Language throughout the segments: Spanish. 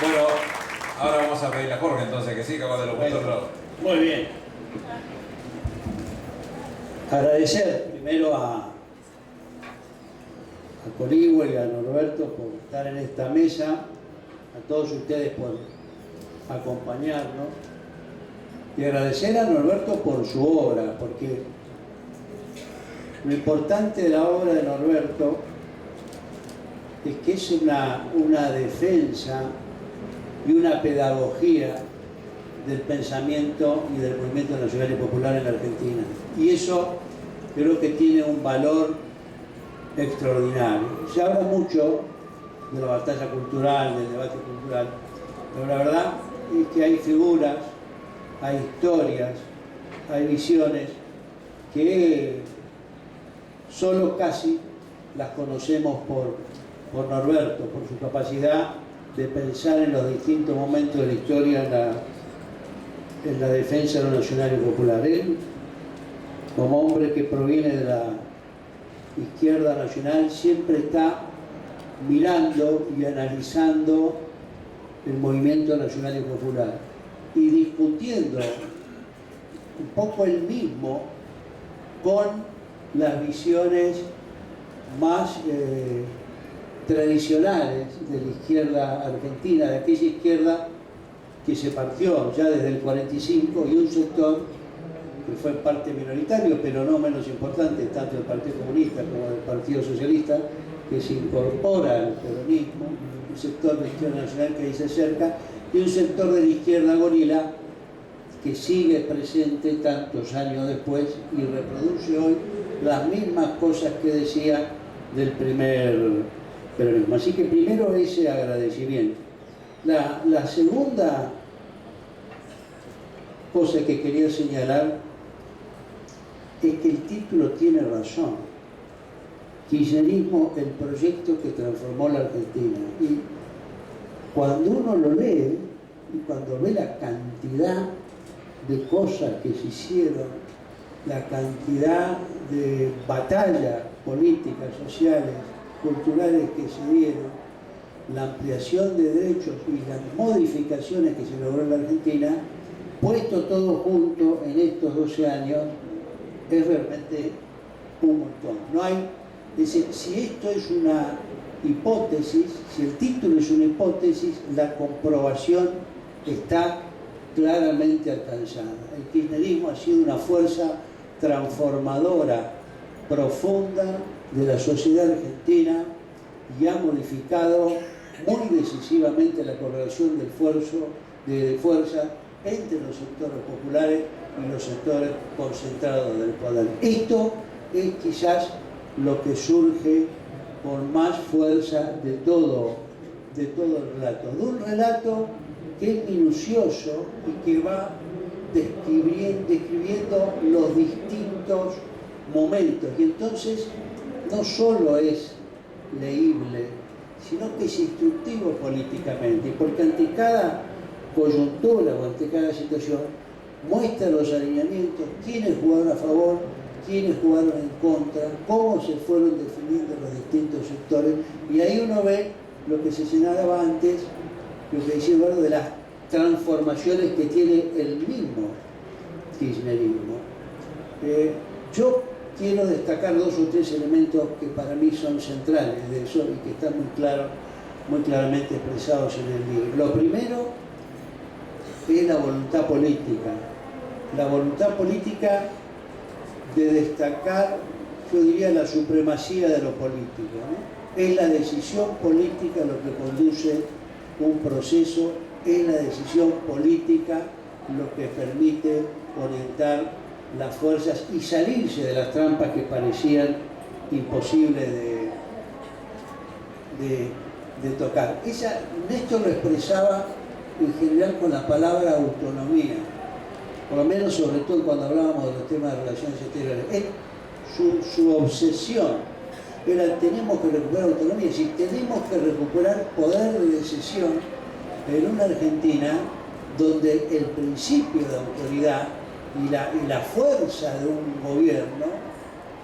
Bueno, ahora vamos a pedirle a Jorge entonces que siga con el locutor. Muy bien. Agradecer primero a Coligüe y a Norberto por estar en esta mesa, a todos ustedes por acompañarnos, y agradecer a Norberto por su obra, porque lo importante de la obra de Norberto es que es una defensa y una pedagogía del pensamiento y del movimiento nacional y popular en la Argentina. Y eso creo que tiene un valor extraordinario. Se habla mucho de la batalla cultural, del debate cultural, pero la verdad es que hay figuras, hay historias, hay visiones que solo casi las conocemos por Norberto, por su capacidad de pensar en los distintos momentos de la historia en la defensa de lo nacional y popular. Él, como hombre que proviene de la izquierda nacional, siempre está mirando y analizando el movimiento nacional y popular y discutiendo un poco él mismo con las visiones más tradicionales de la izquierda argentina, de aquella izquierda que se partió ya desde el 45 y un sector que fue parte minoritario, pero no menos importante, tanto del Partido Comunista como del Partido Socialista, que se incorpora al peronismo, un sector de la izquierda nacional que ahí se acerca, y un sector de la izquierda gorila que sigue presente tantos años después y reproduce hoy las mismas cosas que decía del primer peronismo. Así que primero ese agradecimiento. La segunda cosa que quería señalar es que el título tiene razón. Kirchnerismo, el proyecto que transformó la Argentina. Y cuando uno lo lee, y cuando ve la cantidad de cosas que se hicieron, la cantidad de batallas políticas, sociales, culturales que se dieron, la ampliación de derechos y las modificaciones que se logró en la Argentina, puesto todo junto en estos 12 años, es realmente un montón. No hay, es decir, si esto es una hipótesis, si el título es una hipótesis, la comprobación está claramente alcanzada. El kirchnerismo ha sido una fuerza transformadora profunda de la sociedad argentina y ha modificado muy decisivamente la correlación de fuerza entre los sectores populares y los sectores concentrados del poder. Esto es quizás lo que surge con más fuerza de todo el relato, de un relato que es minucioso y que va describiendo los distintos momentos, y entonces no solo es leíble, sino que es instructivo políticamente, porque ante cada coyuntura o ante cada situación muestra los alineamientos, quiénes jugaron a favor, quiénes jugaron en contra, cómo se fueron definiendo los distintos sectores, y ahí uno ve lo que se señalaba antes, lo que decía Eduardo, de las transformaciones que tiene el mismo kirchnerismo. Yo quiero destacar 2 o 3 elementos que para mí son centrales de eso y que están muy claramente expresados en el libro. Lo primero es la voluntad política de destacar, yo diría, la supremacía de lo político, ¿no? Es la decisión política lo que conduce un proceso, es la decisión política lo que permite orientar las fuerzas y salirse de las trampas que parecían imposibles de tocar. Néstor lo expresaba en general con la palabra autonomía, por lo menos sobre todo cuando hablábamos de los temas de relaciones exteriores. Su obsesión era: tenemos que recuperar autonomía, es decir, tenemos que recuperar poder de decisión en una Argentina donde el principio de autoridad y la fuerza de un gobierno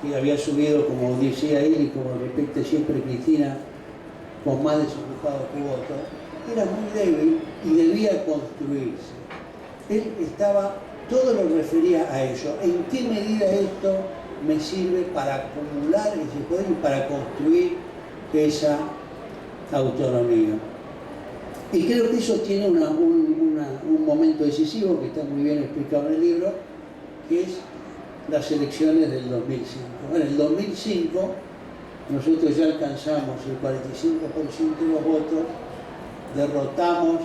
que había subido, como decía él y como repite siempre Cristina, con más desocupados que votos, era muy débil y debía construirse. Él estaba, todo lo refería a ello. ¿En qué medida esto me sirve para acumular ese poder y para construir esa autonomía? Y creo que eso tiene un momento decisivo que está muy bien explicado en el libro, que es las elecciones del 2005. En el 2005 nosotros ya alcanzamos el 45% de los votos, derrotamos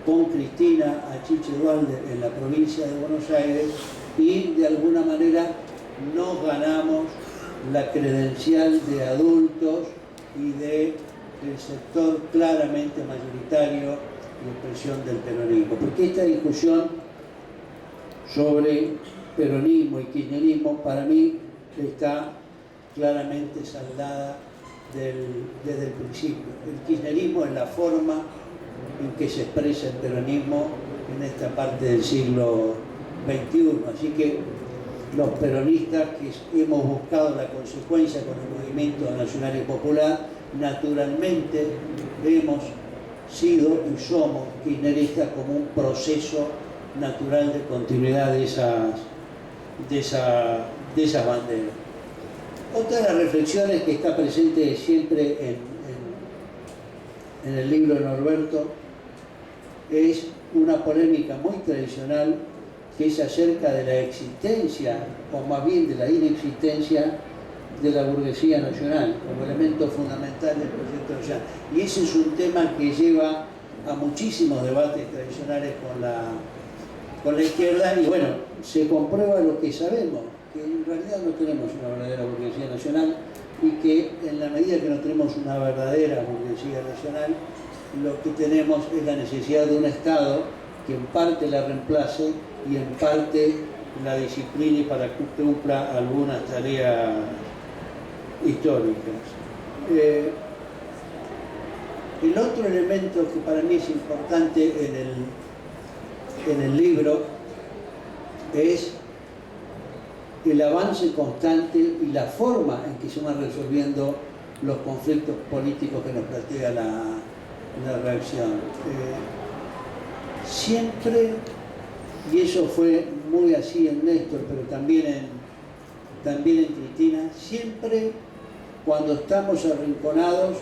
con Cristina a Chiche Duhalde en la provincia de Buenos Aires y de alguna manera nos ganamos la credencial de adultos y del sector claramente mayoritario de expresión del peronismo. Porque esta discusión sobre peronismo y kirchnerismo para mí está claramente saldada desde el principio. El kirchnerismo es la forma en que se expresa el peronismo en esta parte del siglo XXI. Así que los peronistas que hemos buscado la consecuencia con el movimiento nacional y popular, naturalmente hemos sido y somos kirchneristas como un proceso natural de continuidad de esas banderas. Otra de las reflexiones que está presente siempre en el libro de Norberto es una polémica muy tradicional que es acerca de la existencia, o más bien de la inexistencia de la burguesía nacional como elemento fundamental del proyecto nacional. Y ese es un tema que lleva a muchísimos debates tradicionales con la izquierda y bueno, se comprueba lo que sabemos, que en realidad no tenemos una verdadera burguesía nacional y que en la medida que no tenemos una verdadera burguesía nacional, lo que tenemos es la necesidad de un Estado que en parte la reemplace y en parte la discipline para que cumpla algunas tareas históricas. El otro elemento que para mí es importante en el libro es el avance constante y la forma en que se van resolviendo los conflictos políticos que nos plantea la reacción. Siempre, y eso fue muy así en Néstor, pero también en Cristina, siempre cuando estamos arrinconados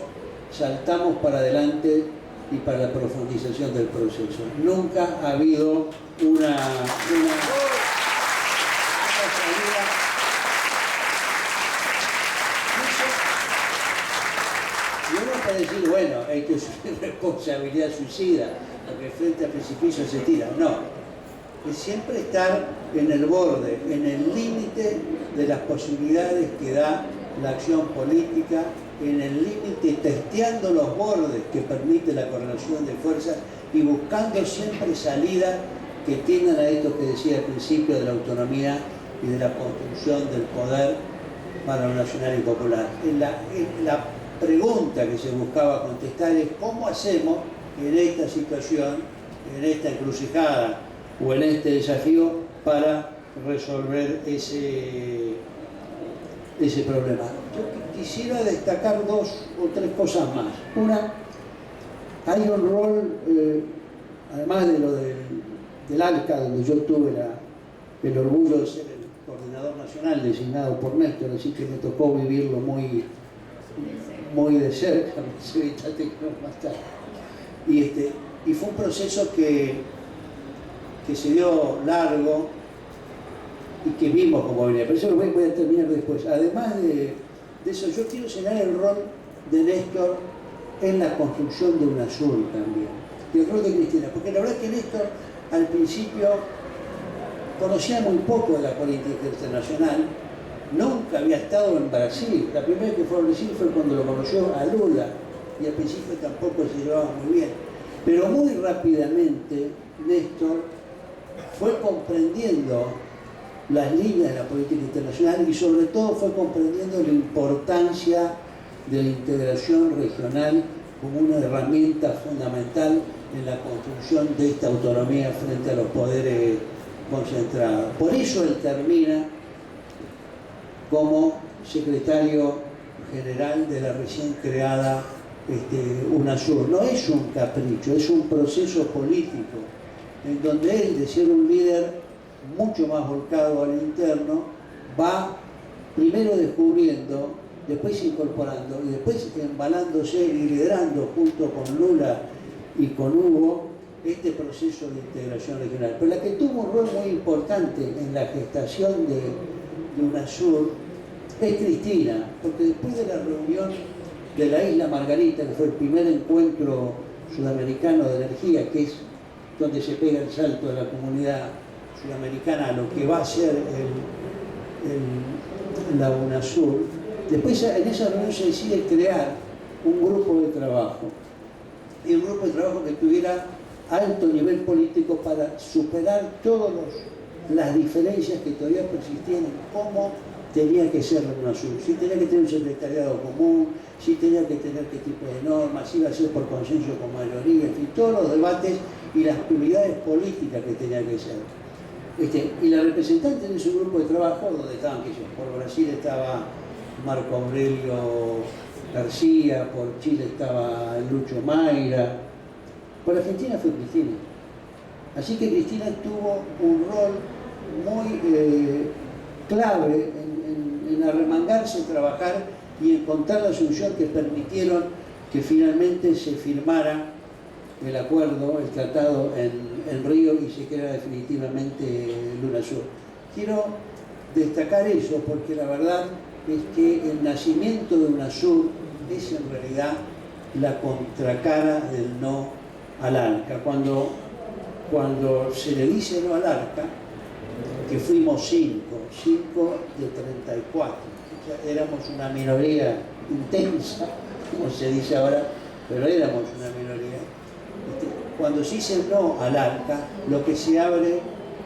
saltamos para adelante y para la profundización del proceso. Nunca ha habido una salida. Y uno puede decir, bueno, esto es responsabilidad suicida, porque frente al precipicio se tira. No. Es siempre estar en el borde, en el límite de las posibilidades que da la acción política, en el límite, testeando los bordes que permite la correlación de fuerzas y buscando siempre salidas que tiendan a esto que decía al principio de la autonomía y de la construcción del poder para lo nacional y popular. La pregunta que se buscaba contestar es cómo hacemos en esta situación, en esta encrucijada o en este desafío para resolver ese problema. Yo quisiera destacar dos o tres cosas más. Una, hay un rol, además de lo del ALCA, donde yo tuve el orgullo de ser el coordinador nacional designado por Néstor, así que me tocó vivirlo muy de cerca, más tarde. Y fue un proceso que se dio largo y que vimos cómo venía. Pero eso lo voy a terminar después. Además de eso, yo quiero señalar el rol de Néstor en la construcción de UNASUR también. Y el rol de Cristina. Porque la verdad es que Néstor al principio conocía muy poco de la política internacional. Nunca había estado en Brasil. La primera vez que fue a Brasil fue cuando lo conoció a Lula. Y al principio tampoco se llevaba muy bien. Pero muy rápidamente Néstor fue comprendiendo las líneas de la política internacional y sobre todo fue comprendiendo la importancia de la integración regional como una herramienta fundamental en la construcción de esta autonomía frente a los poderes concentrados. Por eso él termina como secretario general de la recién creada UNASUR. No es un capricho, es un proceso político en donde él, de ser un líder mucho más volcado al interno, va primero descubriendo, después incorporando y después embalándose y liderando junto con Lula y con Hugo este proceso de integración regional. Pero la que tuvo un rol muy importante en la gestación de UNASUR es Cristina, porque después de la reunión de la Isla Margarita, que fue el primer encuentro sudamericano de energía, que es donde se pega el salto de la comunidad sudamericana a lo que va a ser la UNASUR, después en esa reunión se decide crear un grupo de trabajo, y un grupo de trabajo que tuviera alto nivel político para superar todas las diferencias que todavía persistían en cómo tenía que ser la UNASUR, si tenía que tener un secretariado común, si tenía que tener qué tipo de normas, si iba a ser por consenso con mayoría, en fin, todos los debates y las prioridades políticas que tenía que ser. Y la representante de ese grupo de trabajo, donde estaban, que por Brasil estaba Marco Aurelio García, por Chile estaba Lucho Mayra, por Argentina fue Cristina. Así que Cristina tuvo un rol muy clave en arremangarse, trabajar y encontrar la solución que permitieron que finalmente se firmara el acuerdo, el tratado en Río y se creara definitivamente el UNASUR. Quiero destacar eso porque la verdad es que el nacimiento de UNASUR es en realidad la contracara del no al ALCA. Cuando se le dice no al ALCA, que fuimos 5 de 34, o sea, éramos una minoría intensa, como se dice ahora, pero éramos una minoría. Cuando se dice no al ALCA, lo que se abre,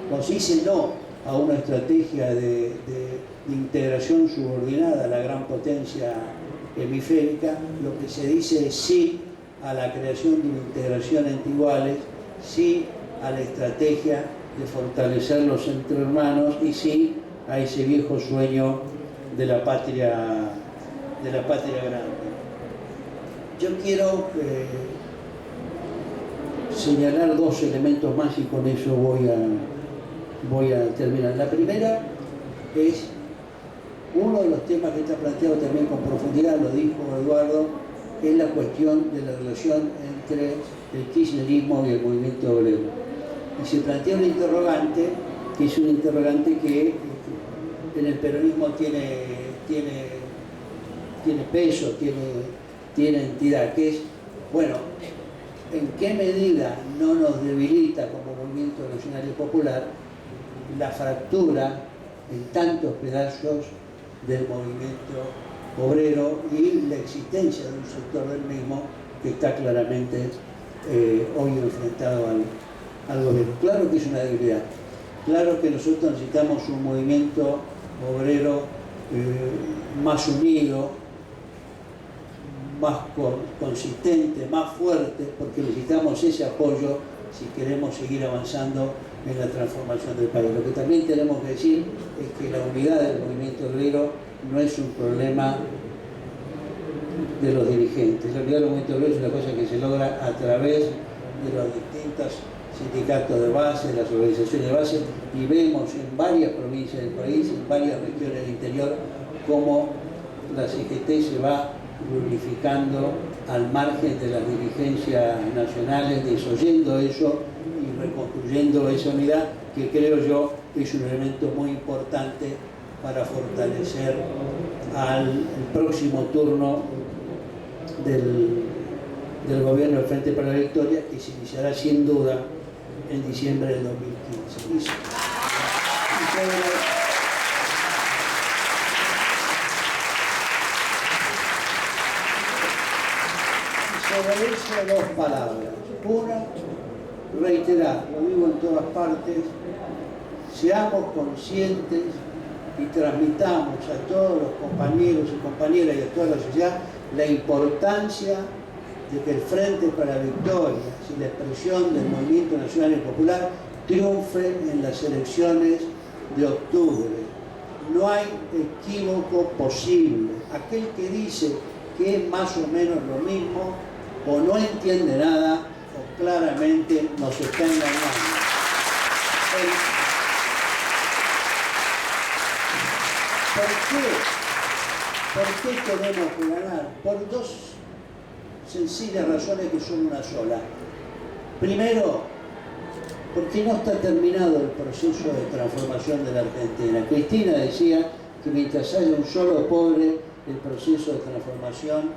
cuando se dice no a una estrategia de integración subordinada a la gran potencia hemisférica, lo que se dice es sí a la creación de una integración entre iguales, sí a la estrategia de fortalecerlos entre hermanos y sí a ese viejo sueño de la patria grande. Yo quiero señalar dos elementos más y con eso voy a terminar. La primera es uno de los temas que está planteado también con profundidad, lo dijo Eduardo, es la cuestión de la relación entre el kirchnerismo y el movimiento obrero. Y se plantea un interrogante, que es un interrogante que en el peronismo tiene peso, tiene entidad, que es, bueno, ¿en qué medida no nos debilita como movimiento nacional y popular la fractura en tantos pedazos del movimiento obrero y la existencia de un sector del mismo que está claramente hoy enfrentado al gobierno? Claro que es una debilidad, claro que nosotros necesitamos un movimiento obrero más unido, más consistente, más fuerte, porque necesitamos ese apoyo si queremos seguir avanzando en la transformación del país. Lo que también tenemos que decir es que la unidad del movimiento obrero no es un problema de los dirigentes. La unidad del movimiento obrero es una cosa que se logra a través de los distintos sindicatos de base, las organizaciones de base, y vemos en varias provincias del país, en varias regiones del interior, cómo la CGT se va unificando al margen de las dirigencias nacionales, desoyendo eso y reconstruyendo esa unidad, que creo yo es un elemento muy importante para fortalecer al próximo turno del gobierno del Frente para la Victoria, que se iniciará sin duda en diciembre del 2015. Sobre eso, dos palabras. Una, reiterar, lo digo en todas partes, seamos conscientes y transmitamos a todos los compañeros y compañeras y a toda la sociedad la importancia de que el Frente para la Victoria, si la expresión del Movimiento Nacional y Popular, triunfe en las elecciones de octubre. No hay equívoco posible. Aquel que dice que es más o menos lo mismo, o no entiende nada, o claramente nos está engañando. ¿Por qué tenemos que ganar? Por dos sencillas razones que son una sola. Primero, porque no está terminado el proceso de transformación de la Argentina. Cristina decía que mientras haya un solo pobre, el proceso de transformación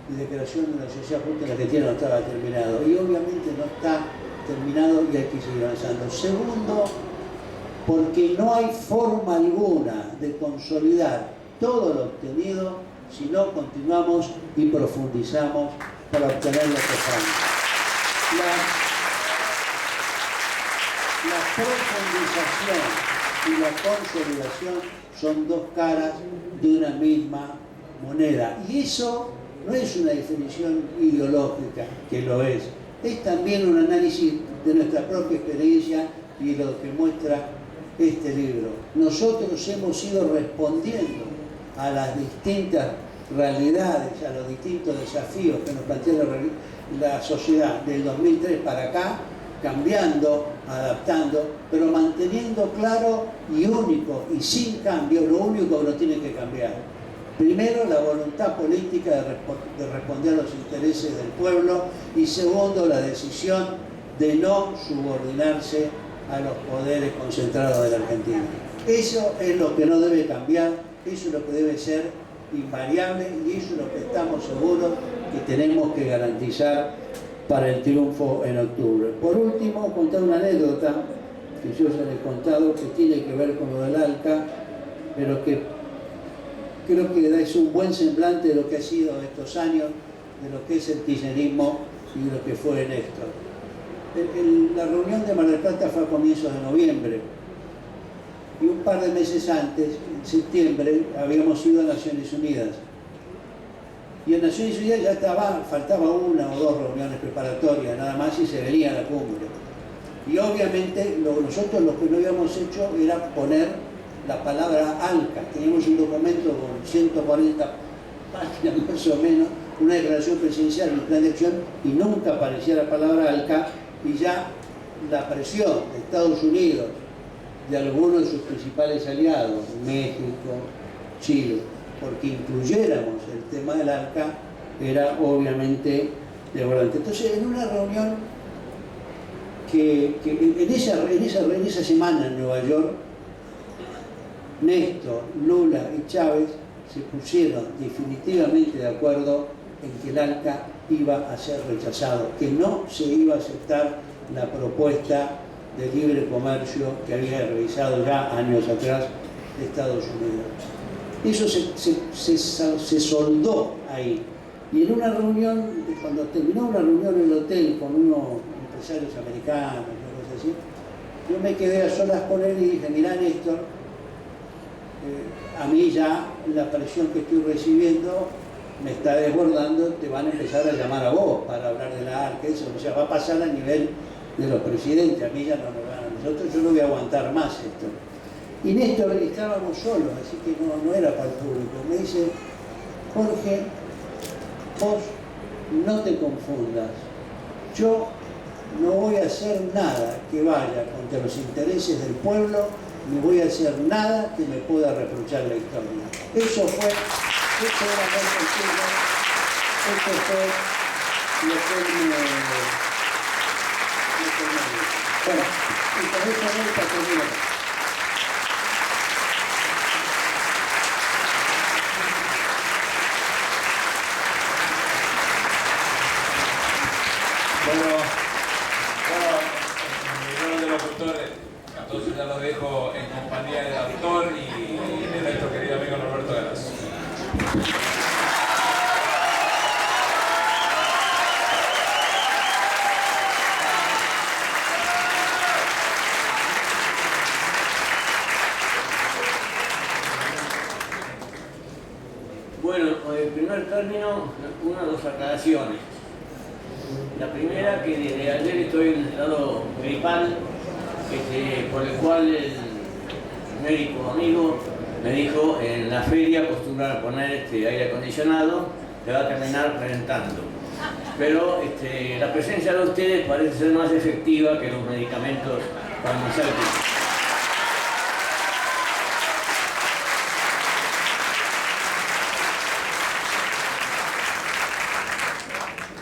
y de creación de una sociedad justa en la Argentina no estaba terminado. Y obviamente no está terminado y hay que seguir avanzando. Segundo, porque no hay forma alguna de consolidar todo lo obtenido si no continuamos y profundizamos para obtener lo que falta. La profundización y la consolidación son dos caras de una misma moneda. Y eso no es una definición ideológica, que lo es también un análisis de nuestra propia experiencia y lo que muestra este libro. Nosotros hemos ido respondiendo a las distintas realidades, a los distintos desafíos que nos plantea la sociedad del 2003 para acá, cambiando, adaptando, pero manteniendo claro y único y sin cambio lo único que no tiene que cambiar. Primero, la voluntad política de responder a los intereses del pueblo y segundo, la decisión de no subordinarse a los poderes concentrados de la Argentina. Eso es lo que no debe cambiar, eso es lo que debe ser invariable y eso es lo que estamos seguros que tenemos que garantizar para el triunfo en octubre. Por último, contar una anécdota que yo ya les he contado, que tiene que ver con lo del ALCA, pero que creo que es un buen semblante de lo que ha sido estos años, de lo que es el kirchnerismo y de lo que fue Néstor. La reunión de Mar del Plata fue a comienzos de noviembre y un par de meses antes, en septiembre, habíamos ido a Naciones Unidas. Y en Naciones Unidas ya faltaba una o dos reuniones preparatorias, nada más, y se venía la cumbre. Y obviamente nosotros lo que no habíamos hecho era poner la palabra ALCA. Teníamos un documento con 140 páginas más o menos, una declaración presidencial, un plan de acción, y nunca aparecía la palabra ALCA, y ya la presión de Estados Unidos, de algunos de sus principales aliados, México, Chile, porque incluyéramos el tema del ALCA, era obviamente desbordante. Entonces, en una reunión que en esa semana en Nueva York, Néstor, Lula y Chávez se pusieron definitivamente de acuerdo en que el ALCA iba a ser rechazado, que no se iba a aceptar la propuesta de libre comercio que había realizado ya años atrás de Estados Unidos. Eso se soldó ahí. Y en una reunión, cuando terminó una reunión en el hotel con unos empresarios americanos, cosas así, yo me quedé a solas con él y dije: mirá, Néstor, a mí ya la presión que estoy recibiendo me está desbordando, te van a empezar a llamar a vos para hablar de la ALCA, eso, o sea, va a pasar a nivel de los presidentes, a mí ya no me van a nosotros, yo no voy a aguantar más esto. Y Néstor, estábamos solos, así que no era para el público. Me dice: Jorge, vos no te confundas, yo no voy a hacer nada que vaya contra los intereses del pueblo, ni voy a hacer nada que me pueda reprochar la historia. Eso fue la contigo, eso fue lo que me bueno, y con eso voy para terminar. Mi rol de locutor, entonces ya lo dejo en compañía del autor y de nuestro querido amigo Norberto Galas. Bueno, en primer término, dos aclaraciones. La primera, que desde ayer estoy en estado gripal, por el cual el médico amigo me dijo: en la feria acostumbran a poner aire acondicionado te va a terminar reventando. Pero la presencia de ustedes parece ser más efectiva que los medicamentos farmacéuticos.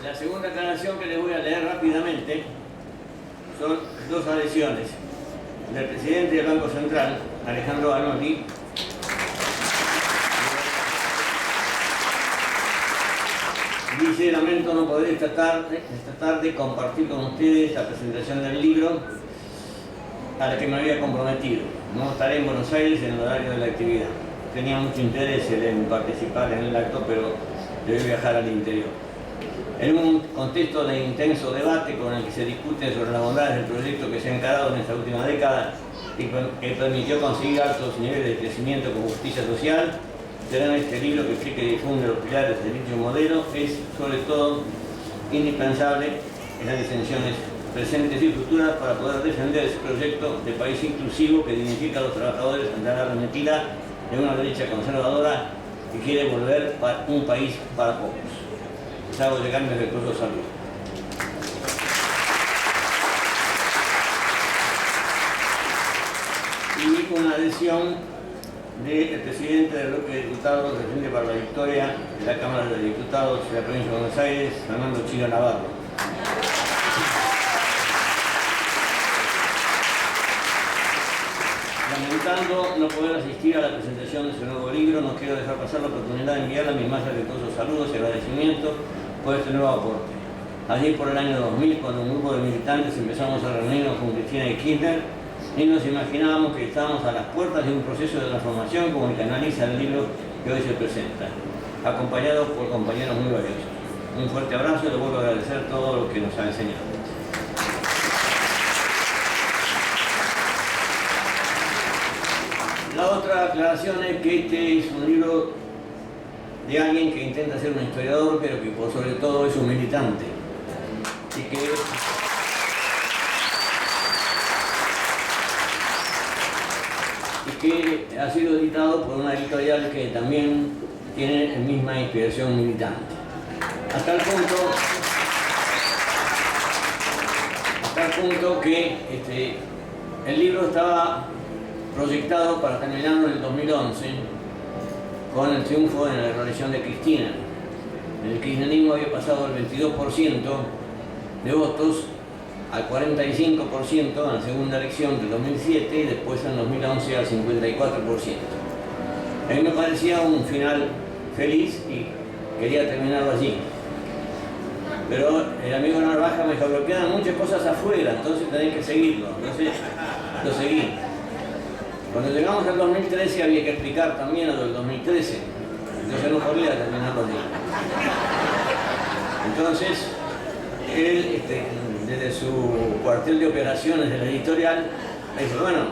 La segunda aclaración que les voy a leer rápidamente son dos adhesiones del presidente del Banco Central, Alejandro Banoli. Dice: lamento no poder esta tarde compartir con ustedes la presentación del libro a la que me había comprometido. No estaré en Buenos Aires en el horario de la actividad. Tenía mucho interés en participar en el acto, pero debí viajar al interior. En un contexto de intenso debate con el que se discute sobre las bondades del proyecto que se ha encarado en esta última década y que permitió conseguir altos niveles de crecimiento con justicia social, tener este libro que explica y difunde los pilares de dicho modelo es, sobre todo, indispensable en las disensiones presentes y futuras para poder defender ese proyecto de país inclusivo que dignifica a los trabajadores ante la arremetida de una derecha conservadora que quiere volver un país para pocos. Les hago llegar mi recurso de salud. Y una adhesión del presidente del bloque de diputados del Frente para la Victoria de la Cámara de Diputados de la Provincia de Buenos Aires, Fernando Chilo Navarro. Lamentando no poder asistir a la presentación de su nuevo libro, no quiero dejar pasar la oportunidad de enviarle a mis más afectuosos saludos y agradecimientos por este nuevo aporte. Allí por el año 2000, cuando un grupo de militantes empezamos a reunirnos con Cristina y Kirchner, ni nos imaginábamos que estábamos a las puertas de un proceso de transformación como el que analiza el libro que hoy se presenta, acompañado por compañeros muy valiosos. Un fuerte abrazo y le vuelvo a agradecer todo lo que nos ha enseñado. La otra aclaración es que este es un libro de alguien que intenta ser un historiador, pero que por sobre todo es un militante. Y que ha sido editado por una editorial que también tiene la misma inspiración militante. Hasta el punto que el libro estaba proyectado para terminarlo en el 2011 con el triunfo en la reelección de Cristina. El kirchnerismo había pasado del 22% de votos al 45% en la segunda elección del 2007 y después en 2011 al 54%. A mí me parecía un final feliz y quería terminarlo allí. Pero el amigo Narvaja me dijo: pero quedan muchas cosas afuera, entonces tenéis que seguirlo. Entonces lo seguí. Cuando llegamos al 2013 había que explicar también lo del 2013, entonces no podía terminarlo allí. Entonces, él, desde su cuartel de operaciones de la editorial, me dijo: bueno,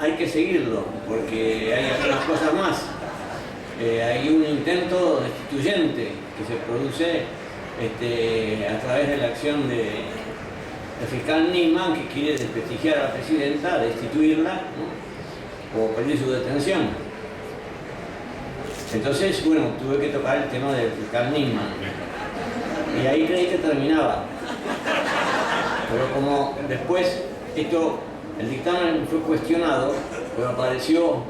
hay que seguirlo, porque hay algunas cosas más. Hay un intento destituyente que se produce a través de la acción del fiscal Nisman, que quiere desprestigiar a la presidenta, destituirla, ¿no?, o pedir su detención. Entonces, bueno, tuve que tocar el tema del fiscal Nisman. Y ahí creí que terminaba. Pero como después el dictamen fue cuestionado, pero apareció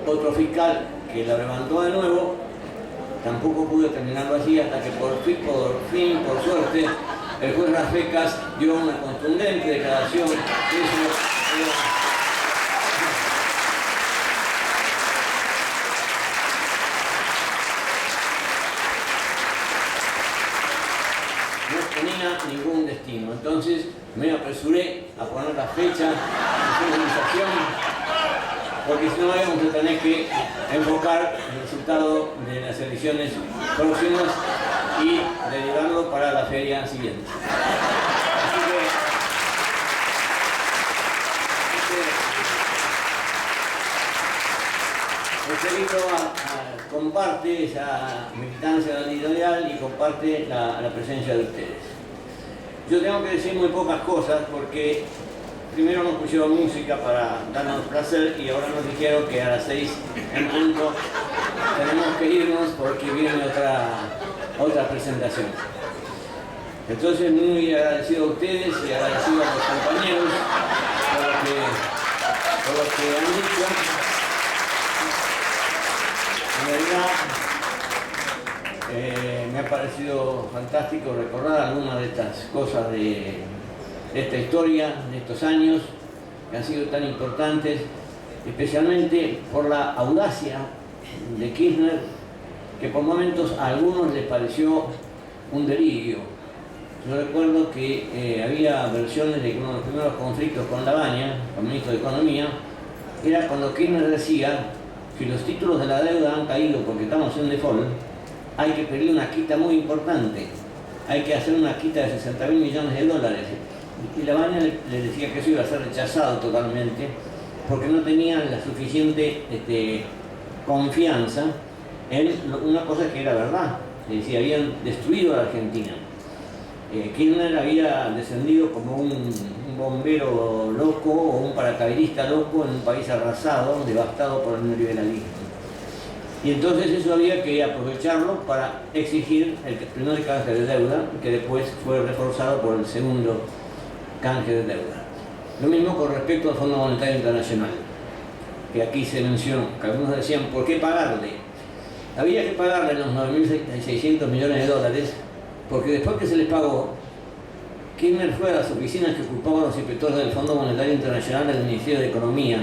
otro fiscal que la levantó de nuevo, tampoco pude terminarlo así hasta que por fin, por suerte, el juez Rafecas dio una contundente declaración. Ningún destino. Entonces me apresuré a poner la fecha de finalización, porque si no vamos a tener que enfocar el resultado de las elecciones próximas y derivarlo para la feria siguiente. Así que este libro comparte esa militancia de la editorial y comparte la presencia de ustedes. Yo tengo que decir muy pocas cosas porque primero nos pusieron música para darnos placer y ahora nos dijeron que a las 6 en punto tenemos que irnos porque viene otra presentación. Entonces, muy agradecido a ustedes y agradecido a los compañeros por lo que han dicho. En realidad, me ha parecido fantástico recordar algunas de estas cosas de esta historia, de estos años, que han sido tan importantes, especialmente por la audacia de Kirchner, que por momentos a algunos les pareció un delirio. Yo recuerdo que había versiones de que uno de los primeros conflictos con Labaña, el ministro de Economía, era cuando Kirchner decía: si los títulos de la deuda han caído porque estamos en default, hay que pedir una quita muy importante, hay que hacer una quita de 60.000 millones de dólares. Y Labaña le decía que eso iba a ser rechazado totalmente, porque no tenían la suficiente confianza en una cosa que era verdad, es decir, habían destruido a la Argentina. Kirchner había descendido como un bombero loco o un paracaidista loco en un país arrasado, devastado por el neoliberalismo. Y entonces eso había que aprovecharlo para exigir el primer canje de deuda, que después fue reforzado por el segundo canje de deuda. Lo mismo con respecto al Fondo Monetario Internacional, que aquí se mencionó, que algunos decían: ¿por qué pagarle? Había que pagarle los 9.600 millones de dólares, porque después que se les pagó, Kirchner fue a las oficinas que ocupaban los inspectores del Fondo Monetario Internacional del Ministerio de Economía,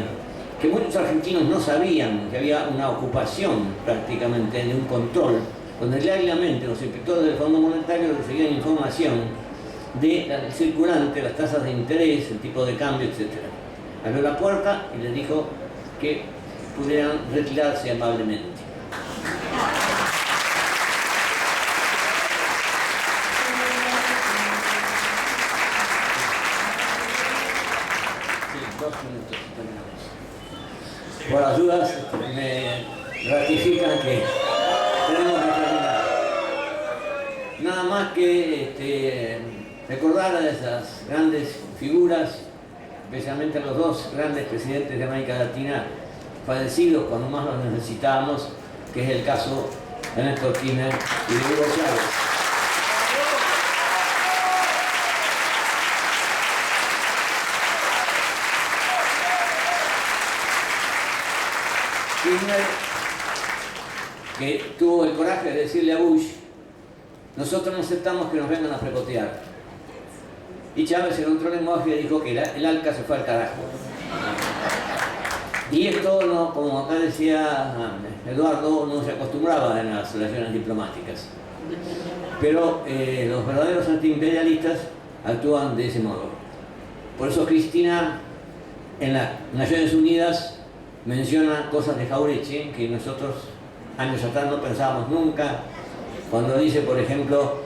que muchos argentinos no sabían que había una ocupación prácticamente de un control, donde diariamente los inspectores del Fondo Monetario recibían información del circulante, las tasas de interés, el tipo de cambio, etc. Abrió la puerta y les dijo que pudieran retirarse amablemente. Por las dudas me ratifican que tenemos que terminar. Nada más que recordar a esas grandes figuras, especialmente a los dos grandes presidentes de América Latina fallecidos cuando más los necesitábamos, que es el caso de Néstor Kirchner y de Hugo Chávez. Kirchner, que tuvo el coraje de decirle a Bush: nosotros no aceptamos que nos vengan a prepotear. Y Chávez, en otro lenguaje, dijo que el ALCA se fue al carajo. Y esto, no, como acá decía Eduardo, no se acostumbraba en las relaciones diplomáticas. Pero los verdaderos antiimperialistas actúan de ese modo. Por eso Cristina, en las Naciones Unidas, menciona cosas de Jauretche que nosotros años atrás no pensábamos nunca, cuando dice, por ejemplo,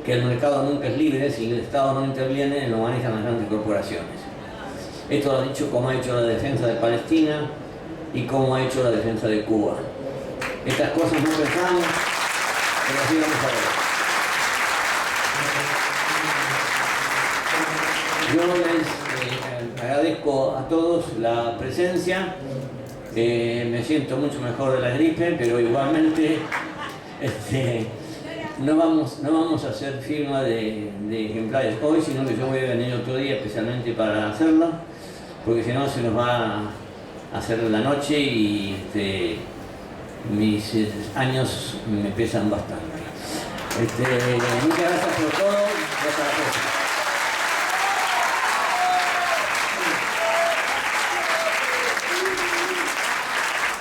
que el mercado nunca es libre si el Estado no interviene, lo manejan las grandes corporaciones. Esto lo ha dicho como ha hecho la defensa de Palestina y como ha hecho la defensa de Cuba. Estas cosas no pensamos, pero así vamos a ver. Yo les agradezco a todos la presencia. Me siento mucho mejor de la gripe, pero igualmente no vamos a hacer firma de ejemplares hoy, sino que yo voy a venir otro día especialmente para hacerlo, porque si no se nos va a hacer la noche y mis años me pesan bastante. Muchas gracias por todo.